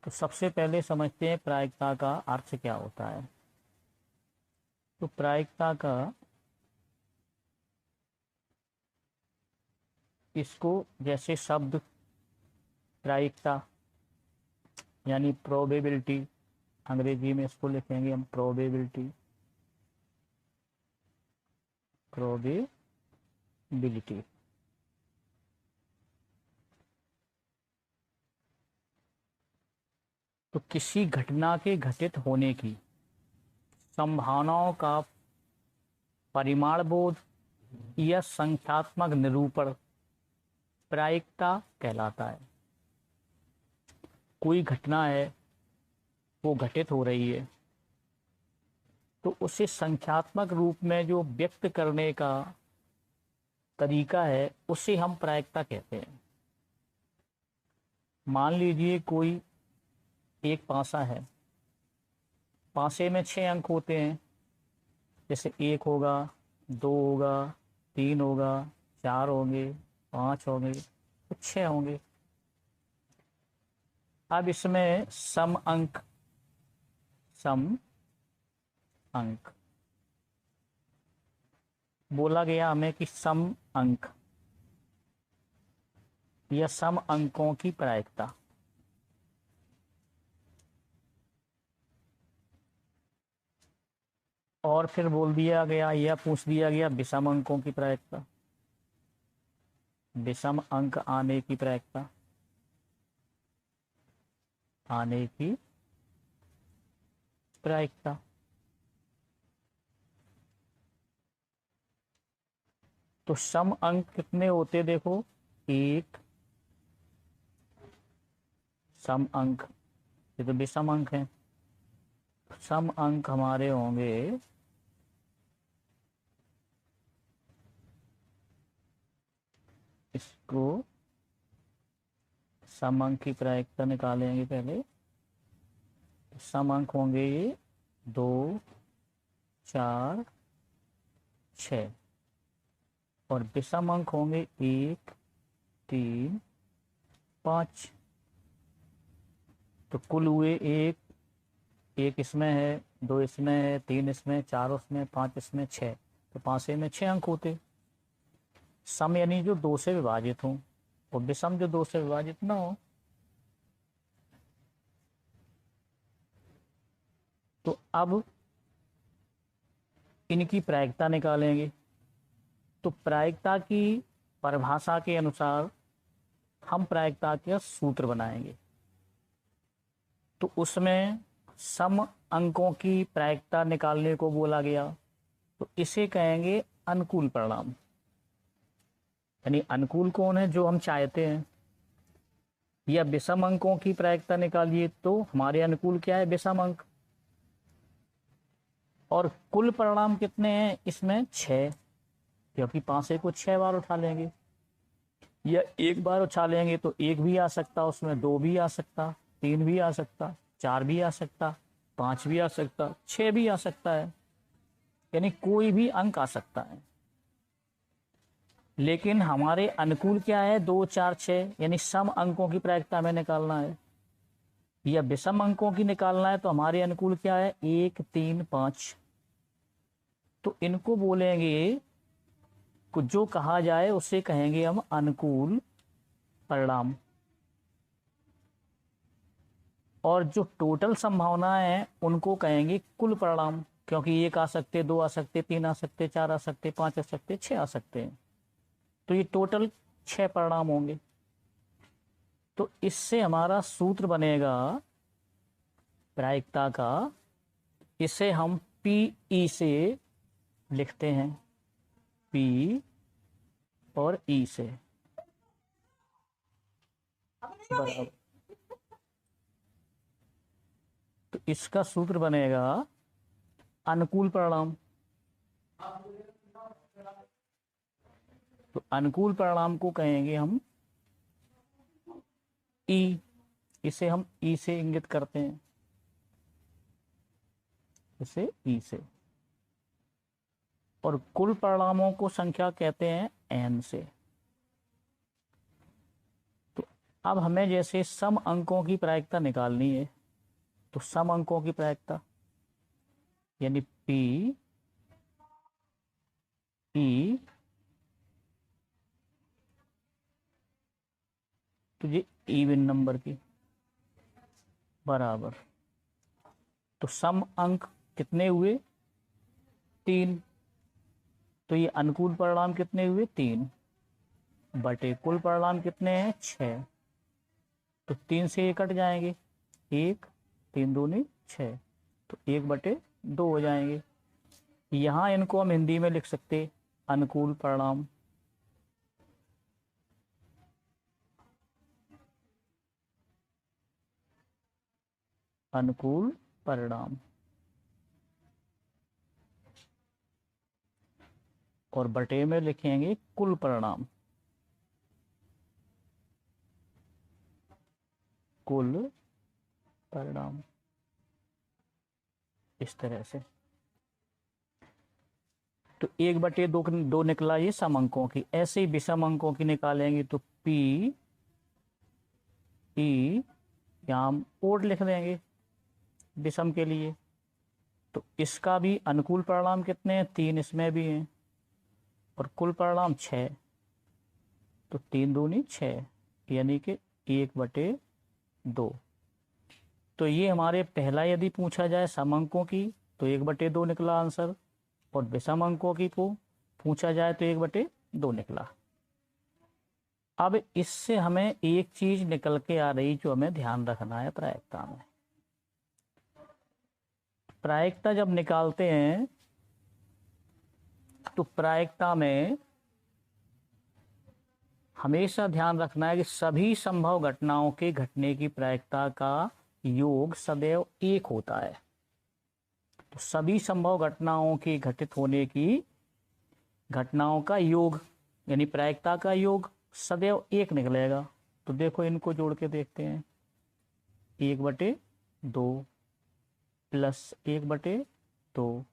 तो सबसे पहले समझते हैं प्रायिकता का अर्थ क्या होता है। तो प्रायिकता का, इसको जैसे शब्द प्रायिकता यानी प्रोबेबिलिटी, अंग्रेजी में इसको लिखेंगे हम प्रोबेबिलिटी, प्रोबेबिलिटी। तो किसी घटना के घटित होने की संभावनाओं का परिमाण बोध या संख्यात्मक निरूपण प्रायिकता कहलाता है। कोई घटना है, वो घटित हो रही है, तो उसे संख्यात्मक रूप में जो व्यक्त करने का तरीका है उसे हम प्रायिकता कहते हैं। मान लीजिए कोई एक पासा है, पासे में 6 अंक होते हैं, जैसे 1 होगा, 2 होगा, 3 होगा, 4 होंगे, 5 होंगे, तो 6 होंगे। अब इसमें सम अंक बोला गया हमें कि सम अंक या सम अंकों की प्रायिकता। और फिर बोल दिया गया या पूछ दिया गया विषम अंकों की प्रायिकता, विषम अंक आने की प्रायिकता, आने की प्रायिकता। तो सम अंक कितने होते देखो, 1 सम अंक, ये तो विषम अंक है। सम अंक हमारे होंगे इसको सम अंक की प्रायिकता निकालेंगे पहले। सम अंक होंगे ये 2, 4, 6 और विषम अंक होंगे 1, 3, 5। तो कुल हुए एक इसमें है, 2 इसमें है, 3 इसमें, 4 उसमें, 5 इसमें, 6। तो पांचे में 6 अंक होते। सम यानी जो 2 से विभाजित हो और विषम जो 2 से विभाजित ना हो। तो अब इनकी प्रायिकता निकालेंगे। तो प्रायिकता की परिभाषा के अनुसार हम प्रायिकता का सूत्र बनाएंगे। तो उसमें सम अंकों की प्रायिकता निकालने को बोला गया, तो इसे कहेंगे अनुकूल परिणाम। यानी अनुकूल कौन है, जो हम चाहते हैं। या विषम अंकों की प्रायिकता निकालिए तो हमारे अनुकूल क्या है, विषम अंक। और कुल परिणाम कितने हैं इसमें, 6, क्योंकि पांसे को 6 बार उठा लेंगे। या एक बार उछालेंगे तो 1 भी आ सकता, उसमें 2 भी आ सकता, 3 भी आ सकता, 4 भी आ सकता, 5 भी आ सकता, 6 भी आ सकता है। यानी कोई भी अंक आ सकता है। लेकिन हमारे अनुकूल क्या है, 2, 4, 6, यानी सम अंकों की प्रायिकता हमें निकालना है। या विषम अंकों की निकालना है तो हमारे अनुकूल क्या है, 1, 3, 5। तो इनको बोलेंगे, कुछ जो कहा जाए उसे कहेंगे हम अनुकूल परिणाम। और जो टोटल संभावनाएं हैं उनको कहेंगे कुल परिणाम, क्योंकि 1 आ सकते, 2 आ सकते, 3 आ सकते, 4 आ सकते, 5 आ सकते, 6 आ सकते हैं। तो ये टोटल 6 परिणाम होंगे। तो इससे हमारा सूत्र बनेगा प्रायिकता का। इसे हम पी से लिखते हैं, पी और ई से बराबर। तो इसका सूत्र बनेगा अनुकूल परिणाम। तो अनुकूल परिणाम को कहेंगे हम ई। इसे हम ई से इंगित करते हैं, इसे ई से। और कुल परिणामों को संख्या कहते हैं एन से। तो अब हमें जैसे सम अंकों की प्रायिकता निकालनी है, तो सम अंकों की प्रायिकता यानी पी ई, तो ये इवन नंबर की बराबर, तो सम अंक कितने हुए 3, तो ये अनुकूल परिणाम कितने हुए 3 बटे कुल परिणाम कितने हैं 6, तो 3 से ये कट जाएंगे, 1 3 दूनी 6, तो 1/2 हो जाएंगे। यहाँ इनको हम हिंदी में लिख सकते अनुकूल परिणाम, अनुकूल परिणाम, और बटे में लिखेंगे कुल परिणाम, कुल परिणाम, इस तरह से। तो 1/2 निकला ये सम अंकों की। ऐसे ही विषम अंकों की निकालेंगे तो पी ई, यहाँ हम ओड लिख देंगे विषम के लिए, तो इसका भी अनुकूल परिणाम कितने हैं 3, इसमें भी हैं, और कुल परिणाम 6, तो 3 दूनी 6 यानी कि 1/2। तो ये हमारे पहला यदि पूछा जाए सम अंकों की तो 1/2 निकला आंसर, और विषम अंकों की को पूछा जाए तो 1/2 निकला। अब इससे हमें एक चीज निकल के आ रही जो हमें ध्यान रखना है प्रायिकता में। प्रायिकता जब निकालते हैं तो प्रायिकता में हमेशा ध्यान रखना है कि सभी संभव घटनाओं के घटने की प्रायिकता का योग सदैव 1 होता है। तो सभी संभव घटनाओं के घटित होने की घटनाओं का योग यानी प्रायिकता का योग सदैव 1 निकलेगा। तो देखो इनको जोड़ के देखते हैं, 1/2 प्लस 1/2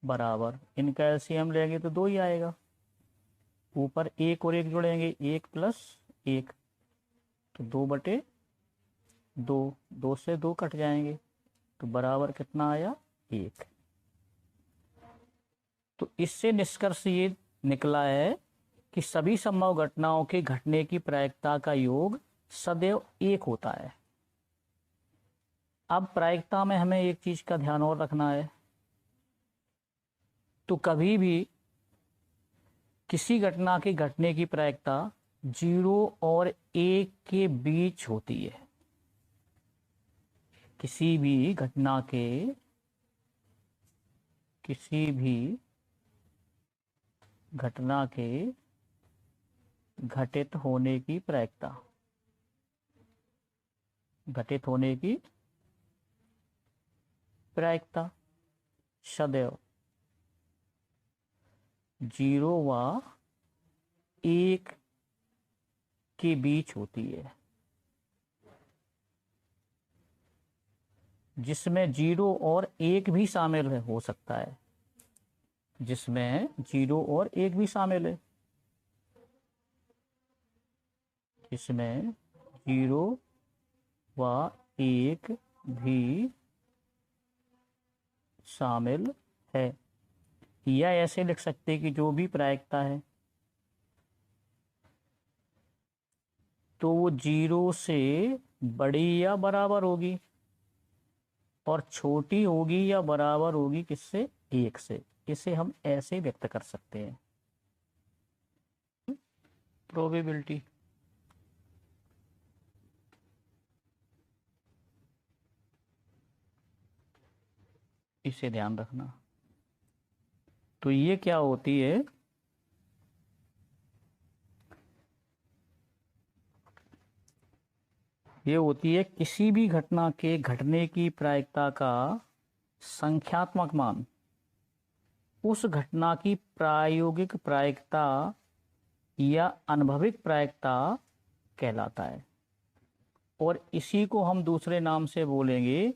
बराबर, इनका एलसीएम लेंगे तो 2 ही आएगा, ऊपर 1 और 1 जोड़ेंगे 1 + 1, तो 2/2, 2 से 2 कट जाएंगे, तो बराबर कितना आया 1। तो इससे निष्कर्ष ये निकला है कि सभी संभव घटनाओं के घटने की प्रायिकता का योग सदैव 1 होता है। अब प्रायिकता में हमें एक चीज का ध्यान और रखना है, तो कभी भी किसी घटना के घटने की प्रायिकता 0 और 1 के बीच होती है। किसी भी घटना के घटित होने की प्रायिकता, घटित होने की प्रायिकता सदैव 0 व 1 के बीच होती है, जिसमें 0 और 1 भी शामिल हो सकता है, जिसमें 0 और 1 भी शामिल है, इसमें 0 व 1 भी शामिल है। या ऐसे लिख सकते कि जो भी प्रायिकता है तो वो 0 से बड़ी या बराबर होगी और छोटी होगी या बराबर होगी किससे 1 से। इसे हम ऐसे व्यक्त कर सकते हैं, प्रोबेबिलिटी। इसे ध्यान रखना। तो ये क्या होती है, ये होती है किसी भी घटना के घटने की प्रायिकता का संख्यात्मक मान उस घटना की प्रायोगिक प्रायिकता या अनुभविक प्रायिकता कहलाता है, और इसी को हम दूसरे नाम से बोलेंगे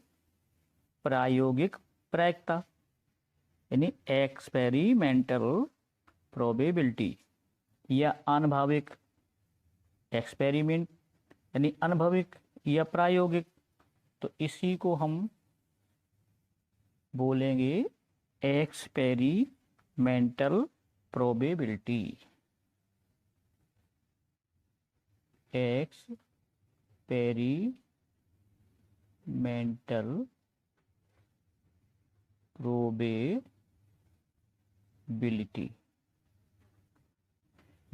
प्रायोगिक प्रायिकता यानी एक्सपेरिमेंटल प्रोबेबिलिटी, या अनुभविक एक्सपेरिमेंट यानी अनुभविक या प्रायोगिक, तो इसी को हम बोलेंगे एक्सपेरिमेंटल प्रोबेबिलिटी। एक्सपेरिमेंटल प्रोबेबिलिटी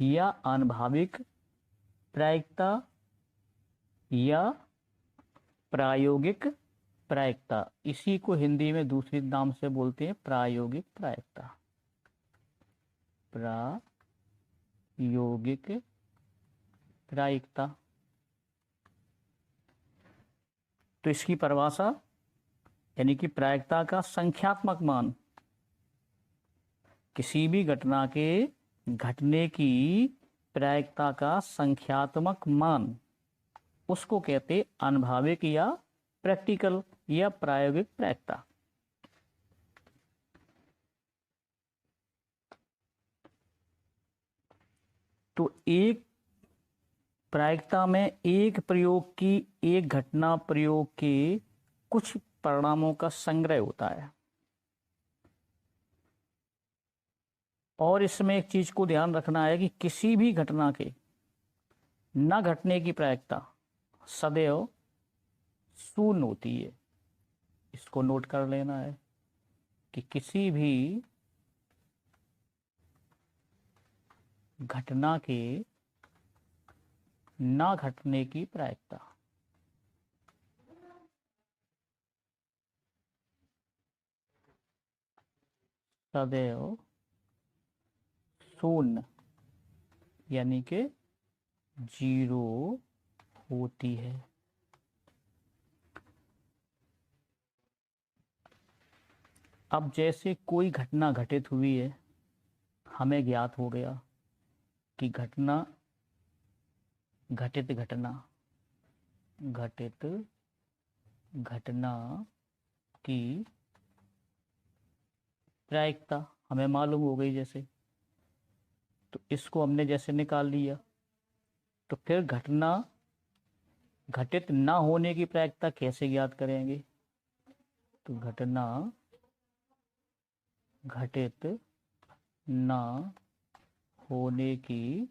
या अनुभविक प्रायिकता या प्रायोगिक प्रायिकता, इसी को हिंदी में दूसरे नाम से बोलते हैं प्रायोगिक प्रायिकता। प्रायोगिक प्रायिकता। तो इसकी परिभाषा यानी कि प्रायिकता का संख्यात्मक मान, किसी भी घटना के घटने की प्रायिकता का संख्यात्मक मान, उसको कहते अनुभविक या प्रैक्टिकल या प्रायोगिक प्रायिकता। तो एक प्रायिकता में एक प्रयोग की, एक घटना प्रयोग के कुछ परिणामों का संग्रह होता है। और इसमें एक चीज को ध्यान रखना है कि किसी भी घटना के न घटने की प्रायिकता सदैव शून्य होती है। इसको नोट कर लेना है कि किसी भी घटना के न घटने की प्रायिकता सदैव शून्य यानी कि 0 होती है। अब जैसे कोई घटना घटित हुई है, हमें ज्ञात हो गया कि घटना घटित घटना की प्रायिकता हमें मालूम हो गई जैसे, तो इसको हमने जैसे निकाल लिया। तो फिर घटना घटित ना होने की प्रायिकता कैसे ज्ञात करेंगे? तो घटना घटित ना होने की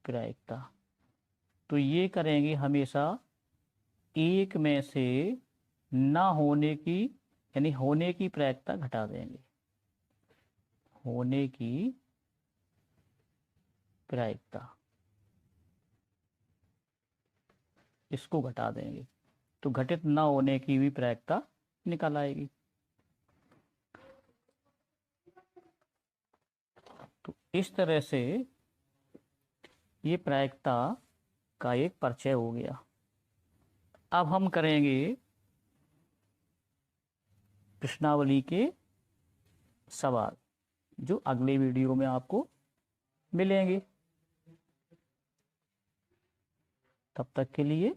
प्रायिकता, तो ये करेंगे हमेशा एक में से ना होने की यानी होने की प्रायिकता घटा देंगे। होने की प्रायिकता इसको घटा देंगे, तो घटित ना होने की भी प्रायिकता निकल आएगी। तो इस तरह से ये प्रायिकता का एक परिचय हो गया। अब हम करेंगे प्रश्नावली के सवाल, जो अगले वीडियो में आपको मिलेंगे। तब तक के लिए